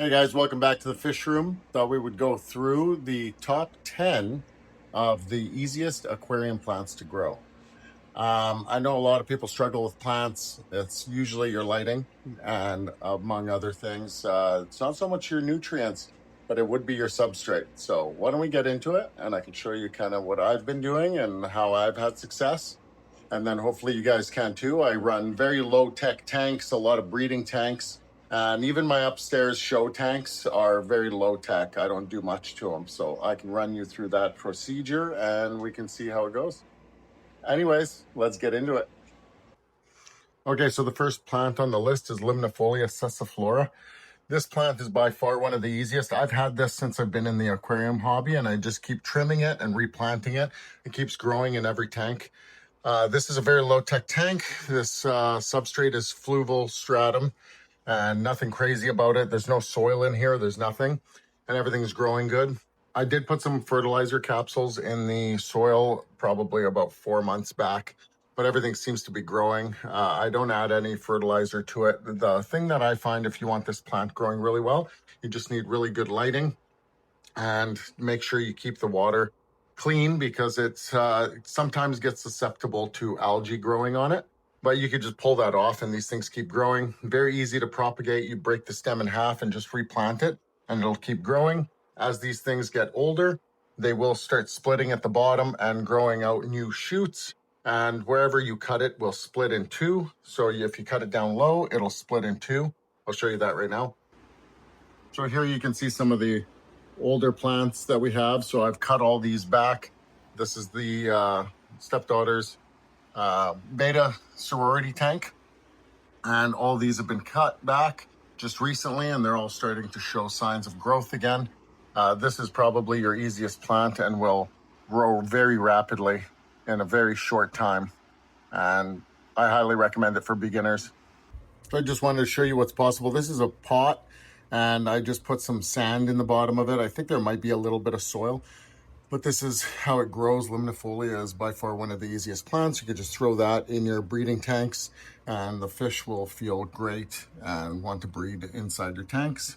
Hey guys, welcome back to the fish room. Thought we would go through the top 10 of the easiest aquarium plants to grow. I know a lot of people struggle with plants. It's usually your lighting and among other things. It's not so much your nutrients, but it would be your substrate. So why don't we get into it and I can show you kind of what I've been doing and how I've had success. And then hopefully you guys can too. I run very low tech tanks, a lot of breeding tanks. And even my upstairs show tanks are very low tech. I don't do much to them. So I can run you through that procedure and we can see how it goes. Anyways, let's get into it. Okay, so the first plant on the list is Limnifolia sessiflora. This plant is by far one of the easiest. I've had this since I've been in the aquarium hobby and I just keep trimming it and replanting it. It keeps growing in every tank. This is a very low tech tank. This substrate is fluval stratum. And nothing crazy about it. There's no soil in here. There's nothing. And everything's growing good. I did put some fertilizer capsules in the soil probably about 4 months back, but everything seems to be growing. I don't add any fertilizer to it. The thing that I find if you want this plant growing really well, you just need really good lighting and make sure you keep the water clean because it sometimes gets susceptible to algae growing on it. But you could just pull that off and these things keep growing. Very easy to propagate. You break the stem in half and just replant it and it'll keep growing. As these things get older, they will start splitting at the bottom and growing out new shoots. And wherever you cut it will split in two. So if you cut it down low, it'll split in two. I'll show you that right now. So here you can see some of the older plants that we have. So I've cut all these back. This is the stepdaughter's betta sorority tank, and all these have been cut back just recently and they're all starting to show signs of growth again. This is probably your easiest plant and will grow very rapidly in a very short time, and I highly recommend it for beginners. So I just wanted to show you what's possible. This is a pot and I just put some sand in the bottom of it. I think there might be a little bit of soil, but this is how it grows. Limnifolia is by far one of the easiest plants. You could just throw that in your breeding tanks and the fish will feel great and want to breed inside your tanks.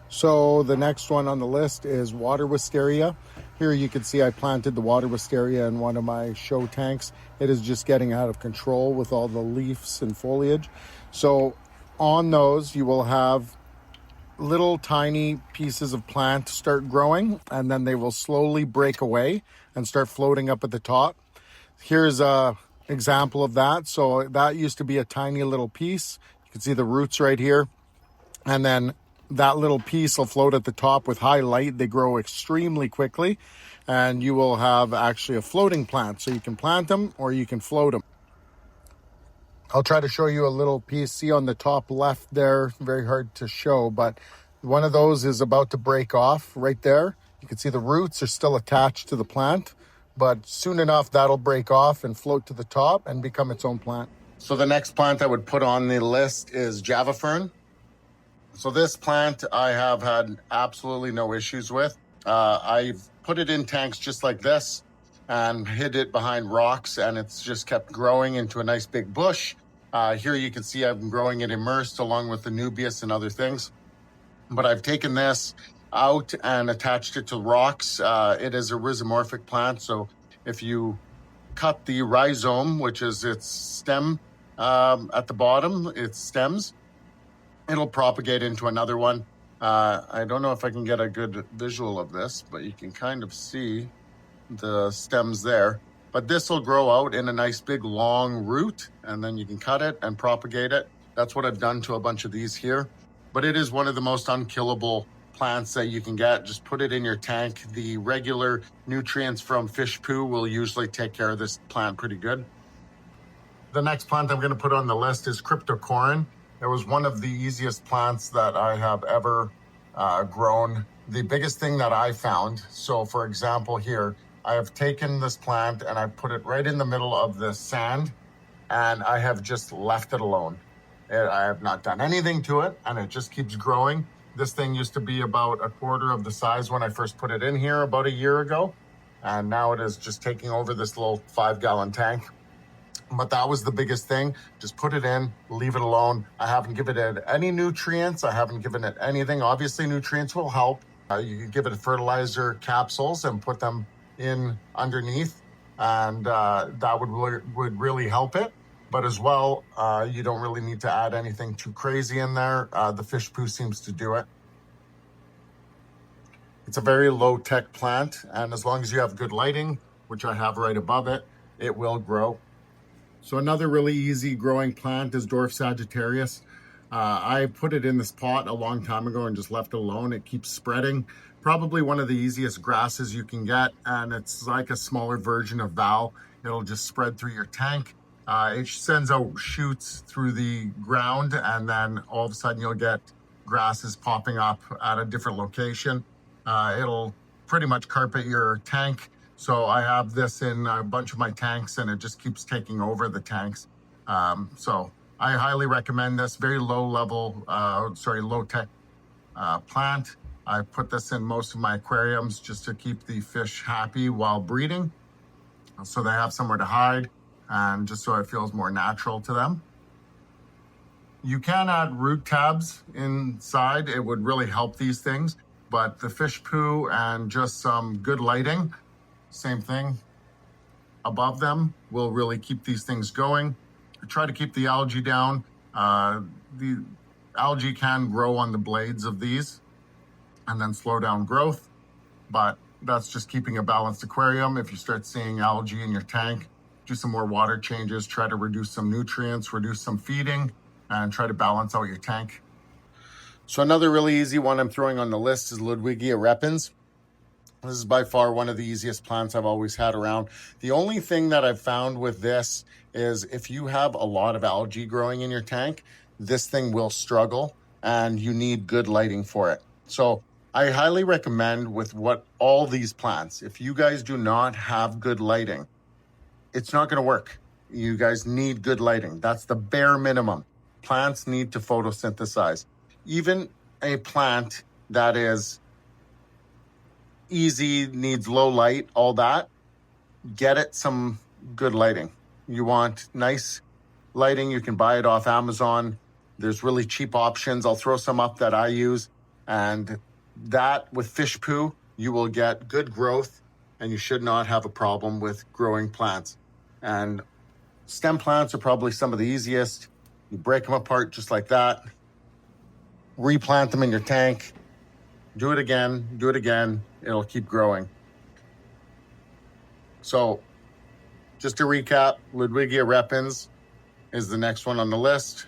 So the next one on the list is water wisteria. Here you can see I planted the water wisteria in one of my show tanks. It is just getting out of control with all the leaves and foliage. So on those you will have little tiny pieces of plant start growing and then they will slowly break away and start floating up at the top. Here's a example of that. So that used to be a tiny little piece. You can see the roots right here, and then that little piece will float at the top with high light. They grow extremely quickly and you will have actually a floating plant. So you can plant them or you can float them. I'll try to show you a little piece. See on the top left there, very hard to show, but one of those is about to break off right there. You can see the roots are still attached to the plant, but soon enough that'll break off and float to the top and become its own plant. So the next plant I would put on the list is Java fern. So this plant I have had absolutely no issues with. I've put it in tanks just like this and hid it behind rocks and it's just kept growing into a nice big bush. Here you can see I've been growing it immersed along with the nubius and other things. But I've taken this out and attached it to rocks. It is a rhizomorphic plant. So if you cut the rhizome, which is its stem at the bottom, its stems, it'll propagate into another one. I don't know if I can get a good visual of this, but you can kind of see the stems there. But this will grow out in a nice big long root and then you can cut it and propagate it. That's what I've done to a bunch of these here. But it is one of the most unkillable plants that you can get. Just put it in your tank. The regular nutrients from fish poo will usually take care of this plant pretty good. The next plant I'm going to put on the list is Cryptocorin. It was one of the easiest plants that I have ever grown. The biggest thing that I found, so for example here, I have taken this plant and I put it right in the middle of the sand and I have just left it alone. I have not done anything to it and it just keeps growing. This thing used to be about a quarter of the size when I first put it in here about a year ago. And now it is just taking over this little 5-gallon tank. But that was the biggest thing. Just put it in, leave it alone. I haven't given it any nutrients. I haven't given it anything. Obviously, nutrients will help. You can give it fertilizer capsules and put them in underneath, and that would really help it. But as well, you don't really need to add anything too crazy in there. The fish poo seems to do it. It's a very low-tech plant, and as long as you have good lighting, which I have right above it, it will grow. So another really easy growing plant is Dwarf Sagittarius. I put it in this pot a long time ago and just left it alone. It keeps spreading. Probably one of the easiest grasses you can get, and it's like a smaller version of Val. It'll just spread through your tank. It sends out shoots through the ground, and then all of a sudden you'll get grasses popping up at a different location. It'll pretty much carpet your tank. So I have this in a bunch of my tanks, and it just keeps taking over the tanks. So I highly recommend this. Very low tech plant. I put this in most of my aquariums just to keep the fish happy while breeding, so they have somewhere to hide, and just so it feels more natural to them. You can add root tabs inside. It would really help these things, but the fish poo and just some good lighting, same thing, above them will really keep these things going. Try to keep the algae down. The algae can grow on the blades of these and then slow down growth, but that's just keeping a balanced aquarium. If you start seeing algae in your tank, do some more water changes, try to reduce some nutrients, reduce some feeding, and try to balance out your tank. So another really easy one I'm throwing on the list is Ludwigia repens. This is by far one of the easiest plants I've always had around. The only thing that I've found with this is if you have a lot of algae growing in your tank, this thing will struggle and you need good lighting for it. So I highly recommend with all these plants, if you guys do not have good lighting, it's not going to work. You guys need good lighting. That's the bare minimum. Plants need to photosynthesize. Even a plant that is easy, needs low light, all that, get it some good lighting. You want nice lighting, you can buy it off Amazon. There's really cheap options. I'll throw some up that I use. And that with fish poo, you will get good growth, and you should not have a problem with growing plants. And stem plants are probably some of the easiest. You break them apart just like that, replant them in your tank, do it again, it'll keep growing. So just to recap, Ludwigia repens is the next one on the list.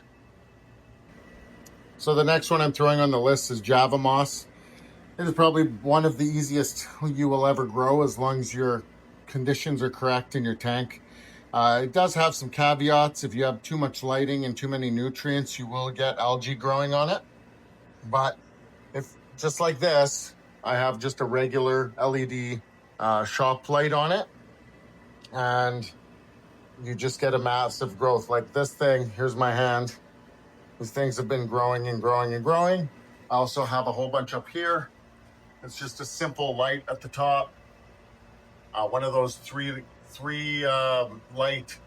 So the next one I'm throwing on the list is Java moss. It is probably one of the easiest you will ever grow as long as your conditions are correct in your tank. It does have some caveats. If you have too much lighting and too many nutrients, you will get algae growing on it. But if just like this, I have just a regular LED shop light on it, and you just get a massive growth. Like this thing, here's my hand. These things have been growing and growing and growing. I also have a whole bunch up here. It's just a simple light at the top. One of those three light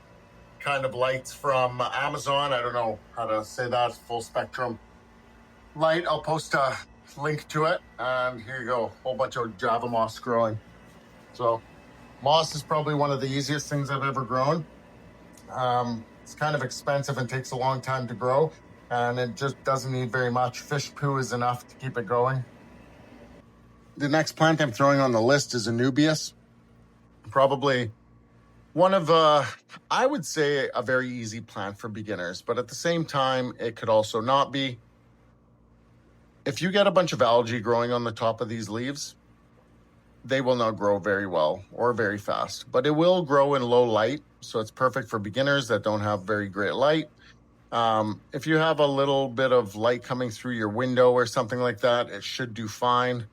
kind of lights from Amazon. I don't know how to say that, full spectrum light. I'll post a link to it, and here you go, whole bunch of Java moss growing. So moss is probably one of the easiest things I've ever grown. It's kind of expensive and takes a long time to grow, and it just doesn't need very much. Fish poo is enough to keep it going. The next plant I'm throwing on the list is Anubias. Probably one of, I would say, a very easy plant for beginners, but at the same time, it could also not be. If you get a bunch of algae growing on the top of these leaves, they will not grow very well or very fast, but it will grow in low light, so it's perfect for beginners that don't have very great light. If you have a little bit of light coming through your window or something like that, it should do fine.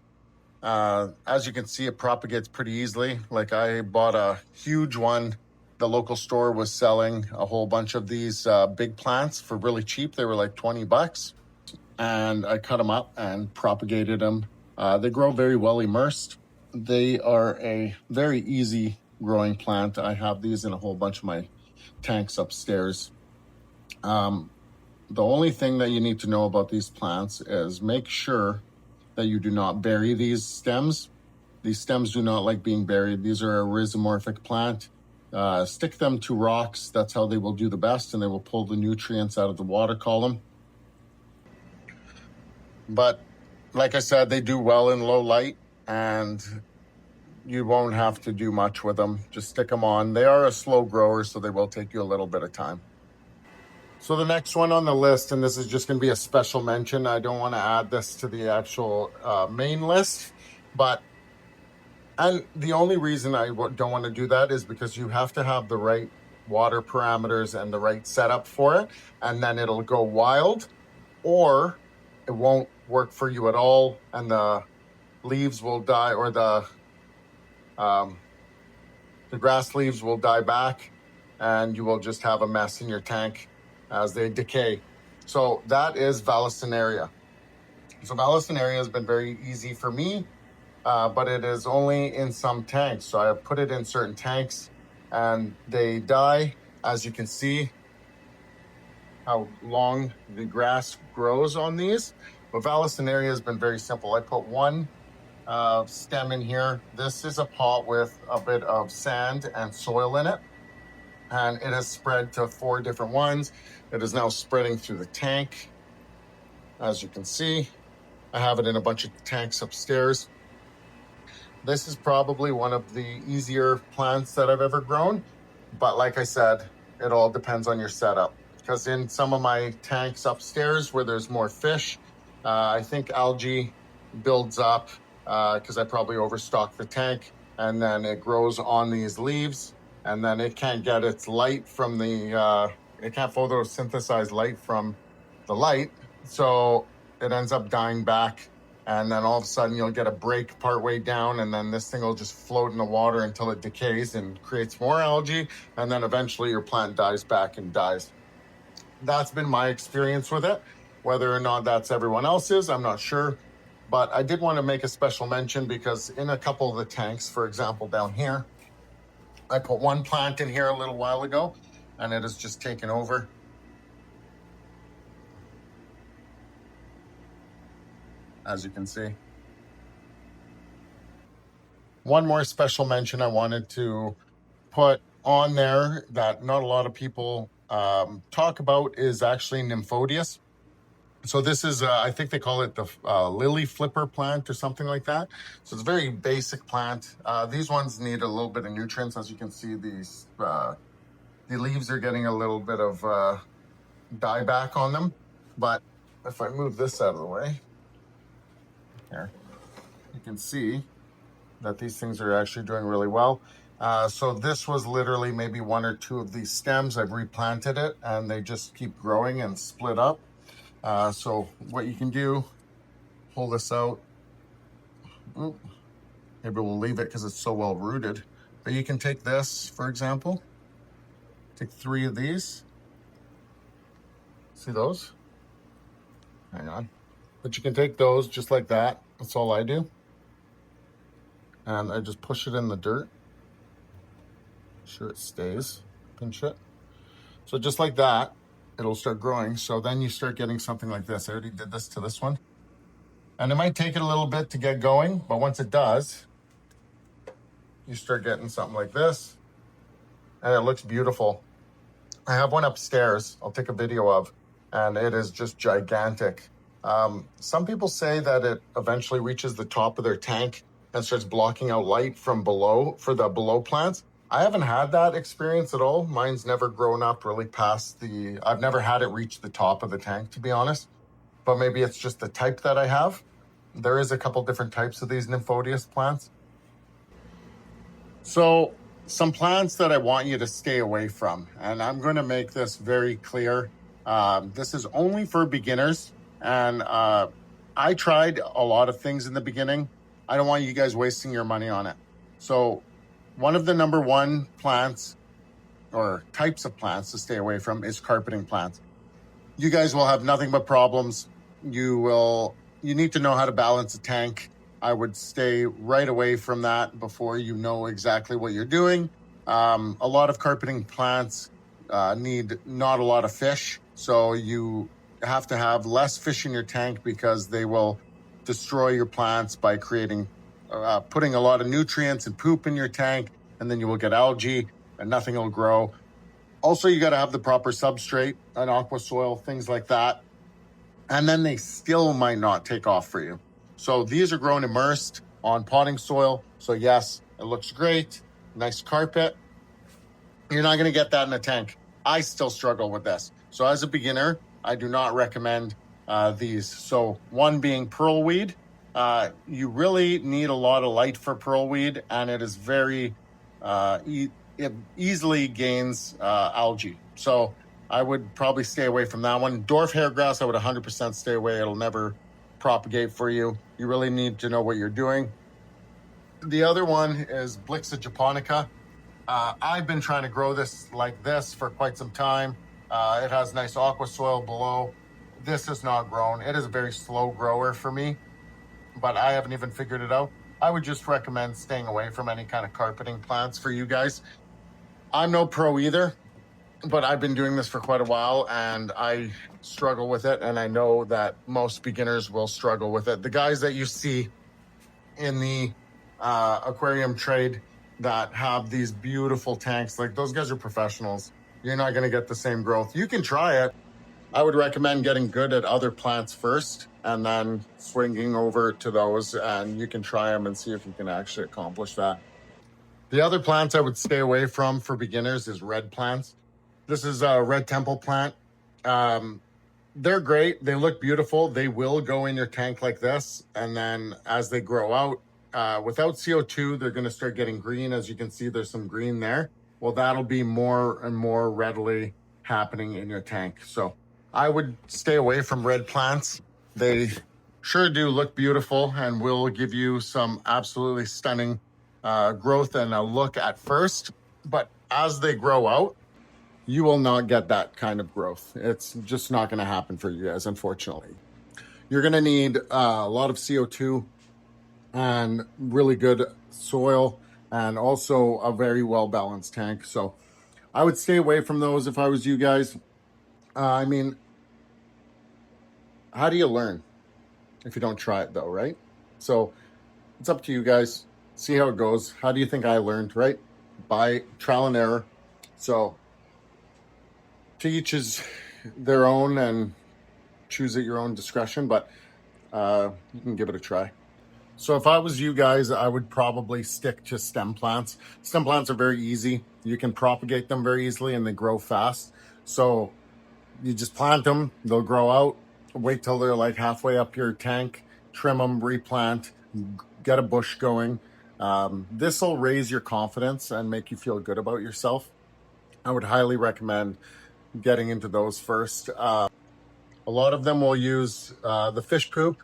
As you can see, it propagates pretty easily. Like I bought a huge one. The local store was selling a whole bunch of these big plants for really cheap. They were like $20. And I cut them up and propagated them. They grow very well immersed. They are a very easy growing plant. I have these in a whole bunch of my tanks upstairs. The only thing that you need to know about these plants is make sure that you do not bury these stems. These stems do not like being buried. These are a rhizomorphic plant. Stick them to rocks. That's how they will do the best, and they will pull the nutrients out of the water column. But like I said, they do well in low light, and you won't have to do much with them. Just stick them on. They are a slow grower, so they will take you a little bit of time. So the next one on the list, and this is just going to be a special mention. I don't want to add this to the actual main list, and the only reason I don't want to do that is because you have to have the right water parameters and the right setup for it, and then it'll go wild, or it won't work for you at all, and the leaves will die, or the grass leaves will die back, and you will just have a mess in your tank as they decay. So that is Vallisneria. So Vallisneria has been very easy for me, but it is only in some tanks. So I have put it in certain tanks and they die. As you can see how long the grass grows on these. But Vallisneria has been very simple. I put one stem in here. This is a pot with a bit of sand and soil in it, and it has spread to 4 different ones. It is now spreading through the tank. As you can see, I have it in a bunch of tanks upstairs. This is probably one of the easier plants that I've ever grown, but like I said, it all depends on your setup. Because in some of my tanks upstairs where there's more fish, I think algae builds up because I probably overstocked the tank, and then it grows on these leaves, and then it can't get its light from the, it can't photosynthesize light from the light, so it ends up dying back, and then all of a sudden you'll get a break partway down, and then this thing will just float in the water until it decays and creates more algae, and then eventually your plant dies back and dies. That's been my experience with it. Whether or not that's everyone else's, I'm not sure. But I did want to make a special mention because in a couple of the tanks, for example, down here, I put one plant in here a little while ago, and it has just taken over. As you can see. One more special mention I wanted to put on there that not a lot of people talk about is actually Nymphodius. So this is, I think they call it the lily flipper plant or something like that. So it's a very basic plant. These ones need a little bit of nutrients. As you can see, these the leaves are getting a little bit of dieback on them. But if I move this out of the way, here, you can see that these things are actually doing really well. So this was literally maybe 1 or 2 of these stems. I've replanted it, and they just keep growing and split up. So what you can do, pull this out. Maybe we'll leave it because it's so well rooted. But you can take this, for example, take 3 of these. See those? Hang on. But you can take those just like that. That's all I do. And I just push it in the dirt. Sure it stays. Pinch it. So just like that, it'll start growing. So then you start getting something like this. I already did this to this one. And it might take it a little bit to get going, but once it does, you start getting something like this. And it looks beautiful. I have one upstairs I'll take a video of, and it is just gigantic. Some people say that it eventually reaches the top of their tank and starts blocking out light from below for the below plants. I haven't had that experience at all. Mine's never grown up really past I've never had it reach the top of the tank, to be honest. But maybe it's just the type that I have. There is a couple different types of these Nymphodius plants. So some plants that I want you to stay away from, and I'm going to make this very clear. This is only for beginners, and I tried a lot of things in the beginning. I don't want you guys wasting your money on it. So one of the number 1 plants or types of plants to stay away from is carpeting plants. You guys will have nothing but problems. You need to know how to balance a tank. I would stay right away from that before you know exactly what you're doing. A lot of carpeting plants need not a lot of fish. So you have to have less fish in your tank because they will destroy your plants by creating, putting a lot of nutrients and poop in your tank, and then you will get algae and nothing will grow. Also, you got to have the proper substrate, an aqua soil, things like that. And then they still might not take off for you. So these are grown immersed on potting soil. So yes, it looks great. Nice carpet. You're not going to get that in a tank. I still struggle with this. So as a beginner, I do not recommend these. So one being pearlweed. You really need a lot of light for pearlweed, and it is very, it easily gains algae. So I would probably stay away from that one. Dwarf hairgrass, I would 100% stay away. It'll never propagate for you. You really need to know what you're doing. The other one is Blixa japonica. I've been trying to grow this like this for quite some time. It has nice aqua soil below. This has not grown. It is a very slow grower for me, but I haven't even figured it out. I would just recommend staying away from any kind of carpeting plants for you guys. I'm no pro either, but I've been doing this for quite a while and I struggle with it. And I know that most beginners will struggle with it. The guys that you see in the aquarium trade that have these beautiful tanks, like those guys are professionals. You're not going to get the same growth. You can try it. I would recommend getting good at other plants first and then swinging over to those, and you can try them and see if you can actually accomplish that. The other plants I would stay away from for beginners is red plants. This is a red temple plant. They're great. They look beautiful. They will go in your tank like this. And then as they grow out, without CO2, they're going to start getting green. As you can see, there's some green there. Well, that'll be more and more readily happening in your tank. So I would stay away from red plants. They sure do look beautiful and will give you some absolutely stunning growth and a look at first. But as they grow out, you will not get that kind of growth. It's just not going to happen for you guys, unfortunately. You're going to need a lot of CO2 and really good soil and also a very well-balanced tank. So I would stay away from those if I was you guys. I mean, how do you learn if you don't try it though, right? So it's up to you guys. See how it goes. How do you think I learned, right? By trial and error. So to each is their own and choose at your own discretion, but you can give it a try. So if I was you guys, I would probably stick to stem plants. Stem plants are very easy. You can propagate them very easily and they grow fast. So you just plant them, they'll grow out, wait till they're like halfway up your tank, trim them, replant, get a bush going. This will raise your confidence and make you feel good about yourself. I would highly recommend getting into those first. A lot of them will use the fish poop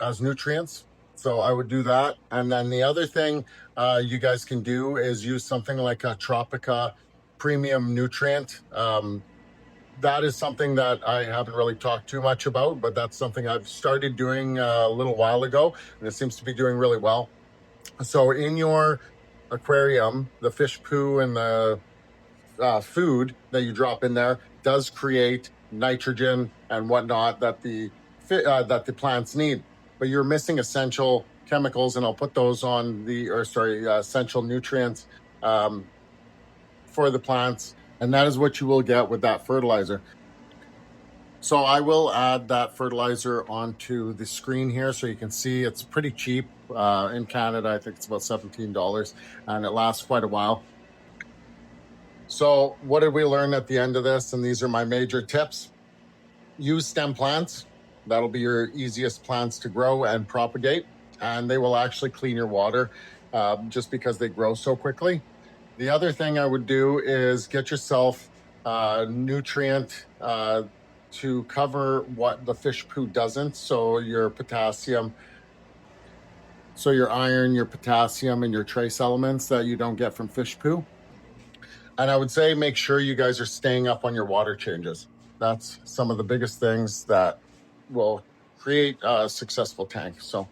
as nutrients. So I would do that. And then the other thing you guys can do is use something like a Tropica premium nutrient. That is something that I haven't really talked too much about, but that's something I've started doing a little while ago, and it seems to be doing really well. So in your aquarium, the fish poo and the food that you drop in there does create nitrogen and whatnot that the plants need, but you're missing essential chemicals, and I'll put those on essential nutrients for the plants, and that is what you will get with that fertilizer. So I will add that fertilizer onto the screen here so you can see it's pretty cheap. In Canada, I think it's about $17, and it lasts quite a while. So what did we learn at the end of this? And these are my major tips. Use stem plants. That'll be your easiest plants to grow and propagate, and they will actually clean your water just because they grow so quickly. The other thing I would do is get yourself nutrient to cover what the fish poo doesn't. So your potassium, so your iron, your potassium, and your trace elements that you don't get from fish poo. And I would say make sure you guys are staying up on your water changes. That's some of the biggest things that will create a successful tank. So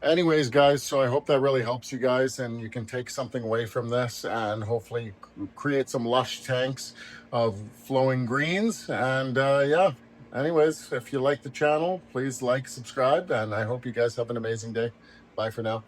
Anyways, guys, so I hope that really helps you guys and you can take something away from this and hopefully create some lush tanks of flowing greens. And yeah, anyways, if you like the channel, please like, subscribe, and I hope you guys have an amazing day. Bye for now.